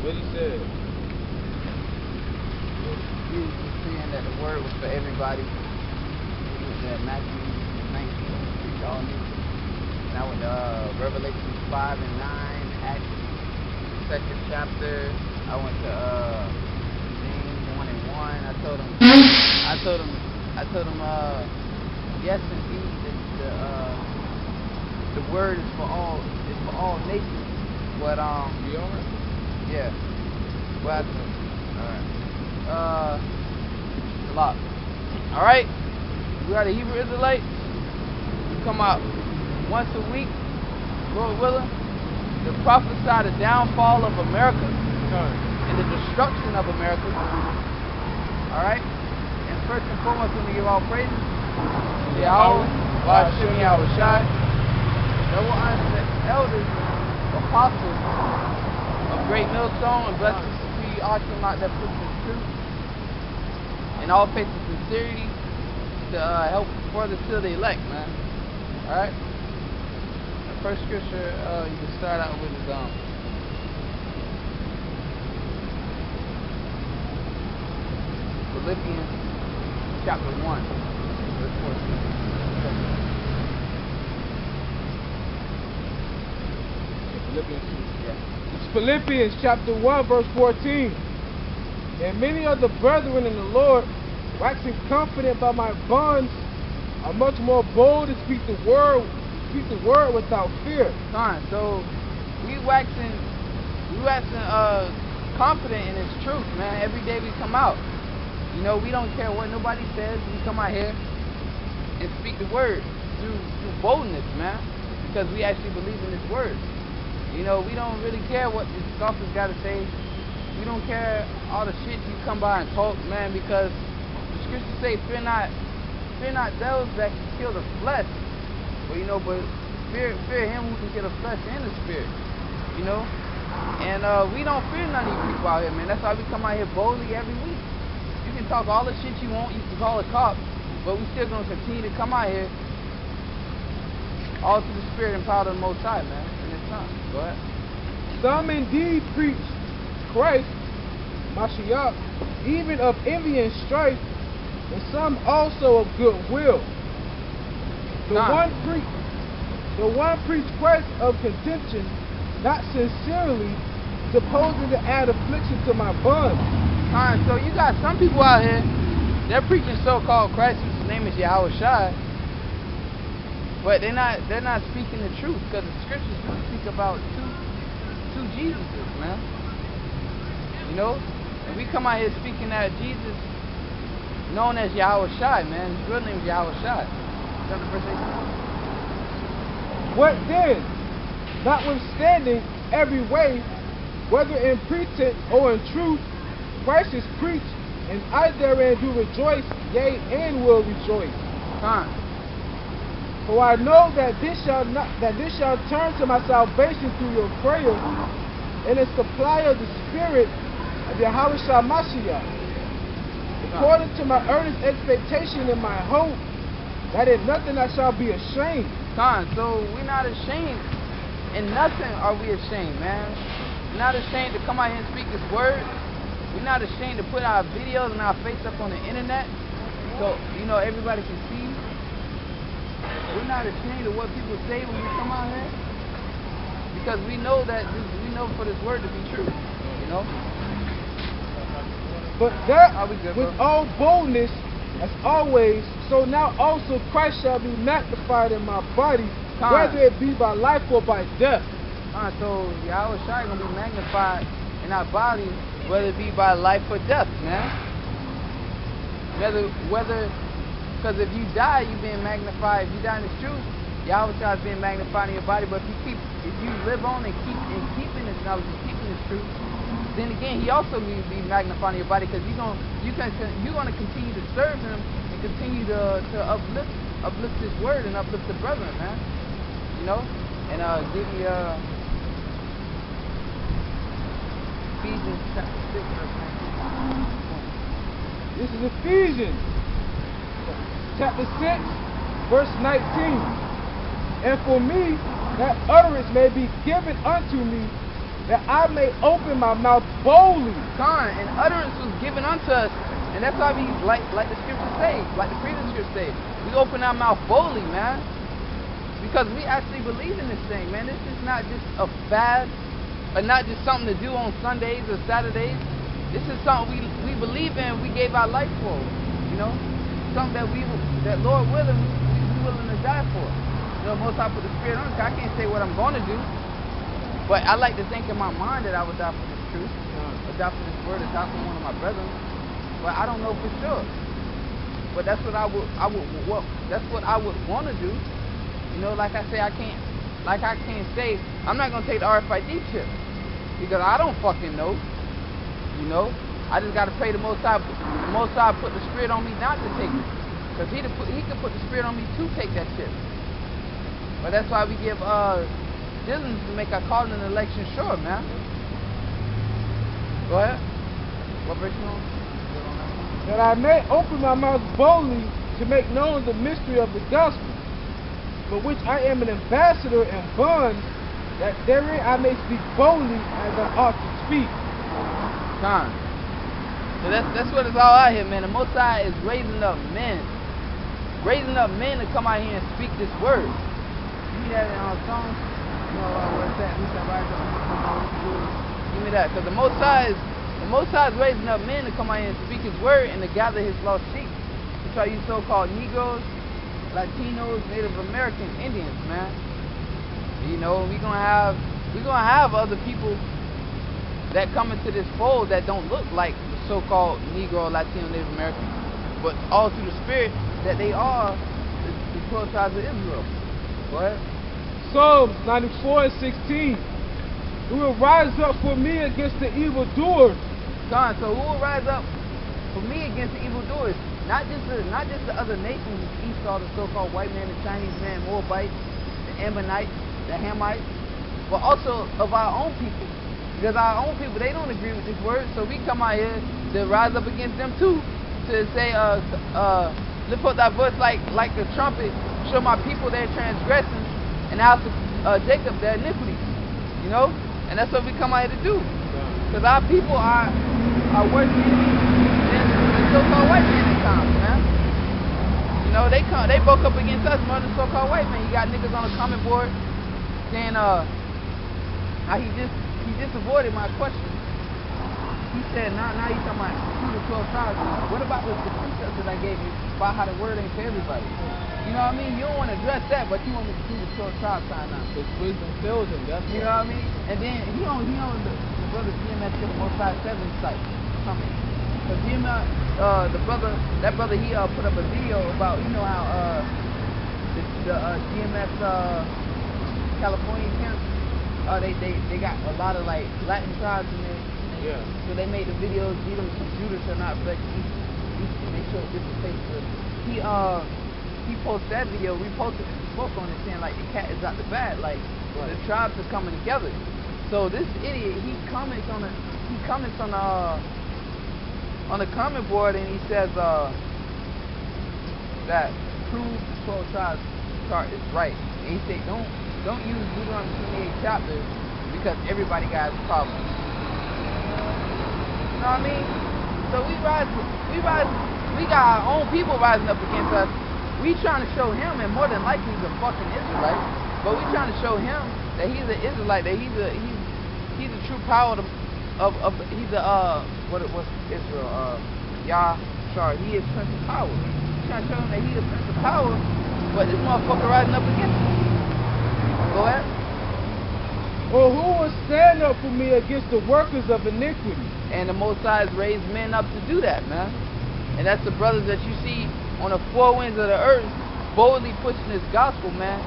What he said. Jesus was saying that the word was for everybody. It was Matthew 19, which y'all knew. And I went to Revelation 5 and 9, Acts 2nd chapter. I went to James 1 and 1. I told him, yes indeed, the word is for all nations. But You alright? yeah. Well, alright. A lot. Alright? We are the Hebrew Israelites. We come out once a week, Lord willing, to prophesy the downfall of America and the destruction of America. Alright? And first and foremost, we give all praises to Yahawah, Yahawashi, the elders, apostles of great millstone, and blessed be ahchyam that preach the truth in all faith and sincerity to help further seal the elect, man. Alright? The first scripture you can start out with is Philippians chapter 1, verse 14. It's Philippians chapter 1, verse 14. And many of the brethren in the Lord, waxing confident by my bonds, are much more bold to speak the word without fear. So we waxing confident in His truth, man. Every day we come out. You know, we don't care what nobody says. We come out here and speak the word through boldness, man, because we actually believe in His word. You know, we don't really care what the scoffers got to say. We don't care all the shit you come by and talk, man, because the scriptures say, fear not those that can kill the flesh. But you know, fear Him who can kill the flesh and the spirit. You know, and we don't fear none of you people out here, man. That's why we come out here boldly every week. You can talk all the shit you want. You can call a cop, but we still gonna continue to come out here, all through the spirit and power of the Most High, man. Go ahead. Some indeed preach Christ, Mashiach, even of envy and strife, and some also of goodwill. The one preach Christ of contention, not sincerely, supposing to add affliction to my bonds. So you got some people out here, they're preaching so-called Christ, whose name is Yahawashi. But they're not speaking the truth, because the scriptures speak about two Jesuses, man. You know? And we come out here speaking that Jesus, known as Yahawashi, man. His real name is Yahawashi. What then? Notwithstanding every way, whether in pretense or in truth, Christ is preached, and I therein do rejoice, yea, and will rejoice. For I know that this shall turn to my salvation through your prayer and the supply of the Spirit of Yahawashi Mashiach, according to my earnest expectation and my hope, that in nothing I shall be ashamed. So we're not ashamed. In nothing are we ashamed, man. We're not ashamed to come out here and speak His word. We're not ashamed to put our videos and our face up on the internet, so you know everybody can see. We're not ashamed of what people say when we come out here, because we know for this word to be true, you know. But that with all boldness, as always, so now also Christ shall be magnified in my body, whether it be by life or by death. So Yahawashi gonna be magnified in our body, whether it be by life or death, man. Because if you die, you're being magnified. If you die in the truth, Yahawashi is being magnified in your body. But if you live on and keeping this knowledge and keeping this truth, then again, He also will be magnified in your body, because you're gonna continue to serve Him and continue to uplift His word and uplift the brethren, man. You know, and give me Ephesians chapter 6, verse 19. This is Ephesians chapter 6, verse 19. And for me, that utterance may be given unto me, that I may open my mouth boldly. Con, and utterance was given unto us, and that's why we, like the scriptures say, like the previous scriptures say, we open our mouth boldly, man, because we actually believe in this thing, man. This is not just a fad, or not just something to do on Sundays or Saturdays. This is something we believe in. We gave our life for, you know, something that Lord willing, we willing to die for. You know, most I put the Spirit on. I can't say what I'm going to do, but I like to think in my mind that I would die for this truth, or die for this word, or die for one of my brethren. But I don't know for sure. But that's what I would want to do. You know, like I say, I can't say I'm not gonna take the RFID chip because I don't fucking know. You know, I just gotta pray the Most High put the Spirit on me not to take it, because he could put the Spirit on me to take that chip. But that's why we give diligence to make our calling and election sure, man. Go ahead. What verse you on? That I may open my mouth boldly to make known the mystery of the gospel, for which I am an ambassador and bond, that therein I may speak boldly as I ought to speak. Time. So that's what it's all out here, man. The Most High is raising up men to come out here and speak this word. You see that in our songs? You know, what's that? We said, right, give me that, because the Most High is raising up men to come out here and speak His word and to gather His lost sheep. That's why you so-called Negroes, Latinos, Native American, Indians, man. You know, we're gonna have other people that come into this fold that don't look like the so-called Negro, Latino, Native American, but all through the Spirit that they are the 12 tribes of Israel. Go ahead. Psalms 94 and 16. Who will rise up for me against the evildoers? So who will rise up for me against the evildoers? Not just the other nations, Esau, the so-called white man, the Chinese man, Moabites, the Ammonites, the Hamites, but also of our own people. Because our own people, they don't agree with this word, so we come out here to rise up against them too, to say, lift up thy voice like the trumpet, show my people their transgressions, and the house of Jacob their iniquities. You know? And that's what we come out here to do. Because our people are worse than the so-called white man at times, man. You know, they broke up against us more than the so-called white man. You got niggas on the comment board saying how he just avoided my question. He said, now you talking about 2 to 12 tribes. What about the precepts that I gave you about how the word ain't for everybody? You know what I mean? You don't want to address that, but you want me to do the 12 tribes sign now. His wisdom fills him. That's you know what I mean? And then he on the brother GMS the Most High 7 site coming. Because that brother he put up a video about, you know how the GMS California camp, they got a lot of like Latin tribes in there. Yeah. So they made the videos, Edom and Judah shall not flex east, and they showed different faces. He posted that video, reposted it, spoke on it, saying like the cat is out the bag, like the tribes are coming together. So this idiot, he comments on the comment board, and he says that prove the 12 tribes chart is right. And he said don't use Deuteronomy 28 chapters because everybody got a problem. You know what I mean? So we got our own people rising up against us. We trying to show him, and more than likely he's a fucking Israelite, but we trying to show him that he's an Israelite, that he's a true power he's a what's Israel? Yahawah. He is Prince of Power. We trying to show him that he's a Prince of Power, but this motherfucker rising up against him. Go ahead. Or who will stand up for me against the workers of iniquity? And the Most High has raised men up to do that, man. And that's the brothers that you see on the four winds of the earth, boldly pushing this gospel, man.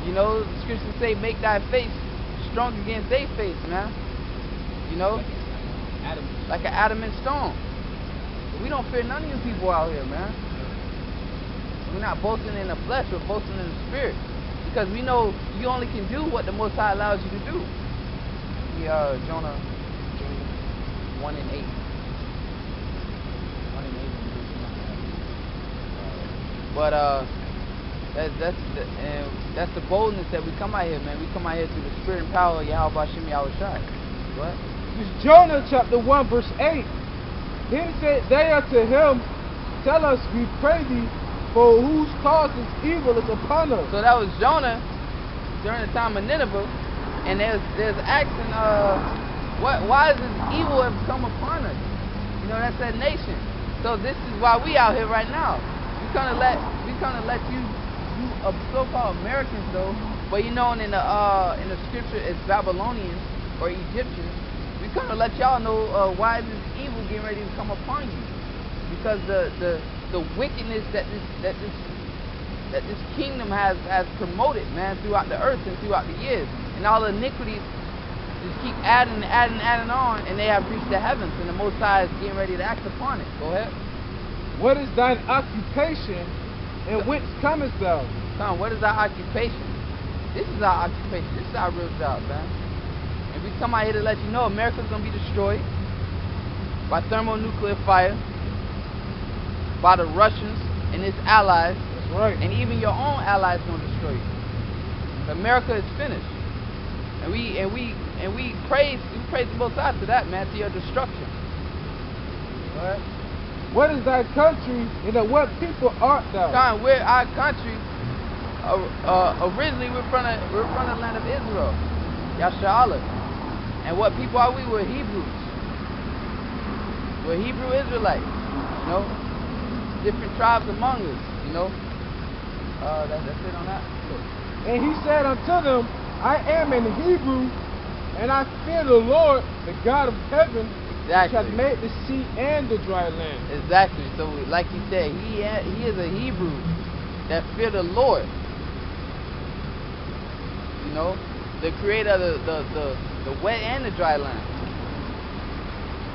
You know, the scriptures say, make thy face strong against their face, man. You know? Like an adamant stone. We don't fear none of you people out here, man. We're not boasting in the flesh, we're boasting in the spirit. Because we know you only can do what the Most High allows you to do. Jonah 1 and 8. 1 and 8. But That's the boldness that we come out here, man. We come out here through the spirit and power of Yahawashi. What? This is Jonah chapter 1 verse 8. Then said they unto him, tell us, we pray thee, for whose cause is evil is upon us. So that was Jonah during the time of Nineveh, and there's asking, why is this evil have come upon us? You know, that's that nation. So this is why we out here right now. We kind of let you so-called Americans though, but you know, in the scripture it's Babylonians or Egyptians. We kind of let y'all know why this evil getting ready to come upon you, because the wickedness that this kingdom has promoted, man, throughout the earth and throughout the years, and all the iniquities just keep adding on, and they have reached the heavens, and the Most High is getting ready to act upon it. Go ahead. What is thine occupation, and whence comest thou? Son, what is our occupation? This is our occupation. This is our real job, man. And we come out here to let you know America's gonna be destroyed by thermonuclear fire, by the Russians and its allies. That's right. And even your own allies gonna destroy you. America is finished. And we praise both sides to that, man, to your destruction. Right. What is thy country, and of what people art thou? Son, we're our country. Originally we're from the land of Israel, Yahawah. And what people are we? We're Hebrews. We're Hebrew Israelites. You know, different tribes among us. You know, that's it on that. And he said unto them, I am an Hebrew, and I fear the Lord, the God of heaven, exactly, which hath made the sea and the dry land. Exactly. So, like he said, he is a Hebrew that fear the Lord. You know, the creator of the wet and the dry land.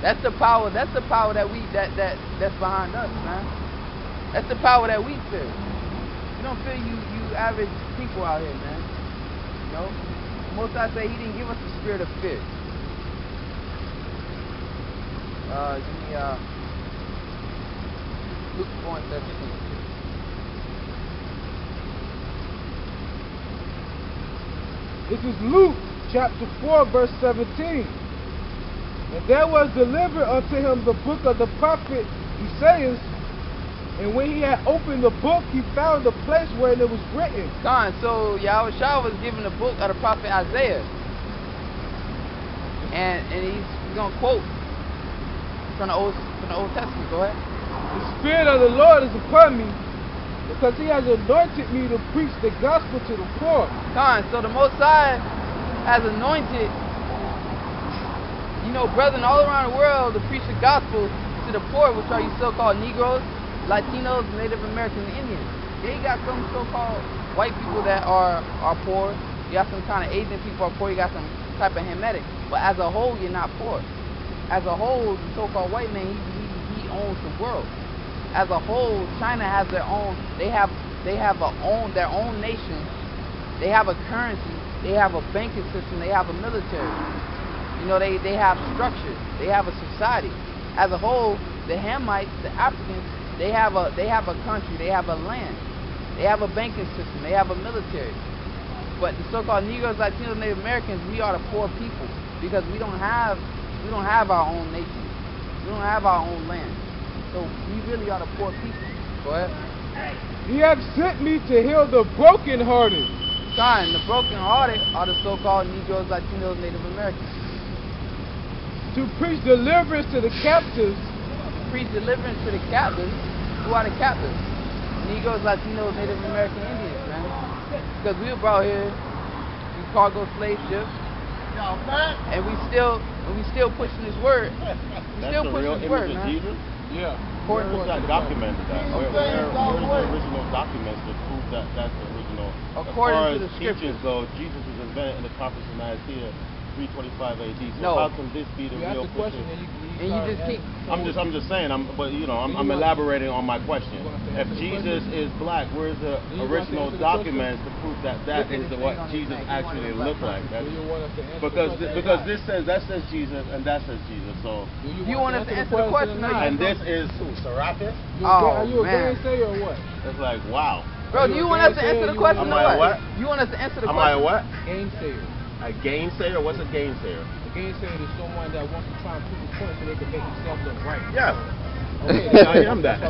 That's the power. That's the power that's behind us, man. That's the power that we fear. We don't fear you average people out here, man. You know, most I say he didn't give us the spirit of fear. Give me Luke 4:17. This is Luke chapter 4 verse 17. And there was delivered unto him the book of the prophet Isaiah, and when he had opened the book, he found the place where it was written. So Yahawashi was given the book of the prophet Isaiah, and he's gonna quote from the Old Testament. Go ahead. The Spirit of the Lord is upon me, because he has anointed me to preach the gospel to the poor. So the Most High has anointed, you know, brethren all around the world to preach the gospel to the poor, which are you so-called Negroes, Latinos, Native Americans, and Indians. Yeah, you got some so-called white people that are poor. You got some kind of Asian people are poor. You got some type of Hamitic. But as a whole, you're not poor. As a whole, the so-called white man, he owns the world. As a whole, China has their own. They have their own nation. They have a currency. They have a banking system. They have a military. You know, they have structure. They have a society. As a whole, the Hamites, the Africans, they have a country. They have a land. They have a banking system. They have a military. But the so-called Negroes, Latinos, Native Americans, we are the poor people because we don't have our own nation. We don't have our own land. So we really are the poor people. Go ahead. He hath sent me to heal the brokenhearted. Son, the brokenhearted are the so-called Negroes, Latinos, Native Americans. To preach deliverance to the captives. Preach deliverance to the captives. Who are the captives? Negroes, Latinos, Native American Indians, man. Because we were brought here in cargo slave ships, and we still pushing this word. We still pushing this word, man. Jesus? Yeah. Where is that documented at? Where's the original documents that prove that that's the original? According to the scriptures scriptures. go, Jesus was invented in the prophets of Isaiah 325 AD. So No. how can this be the You ask real the question, Christian? And you just keep. I'm just saying. I'm elaborating on my question. If Jesus is black, where's the original documents to prove that is what Jesus actually looked like? Because this says Jesus and that says Jesus. So You want us to answer the question? and this is Are Oh, you a man. gangster or what? it's like wow. Bro, do you want us to answer the question or what? You want us to answer the question? Am I a what? Gainsayer. A gainsayer? What's a gainsayer? A gainsayer is someone that wants to try and prove a point so they can make themselves look right. Yes. Okay, I am that.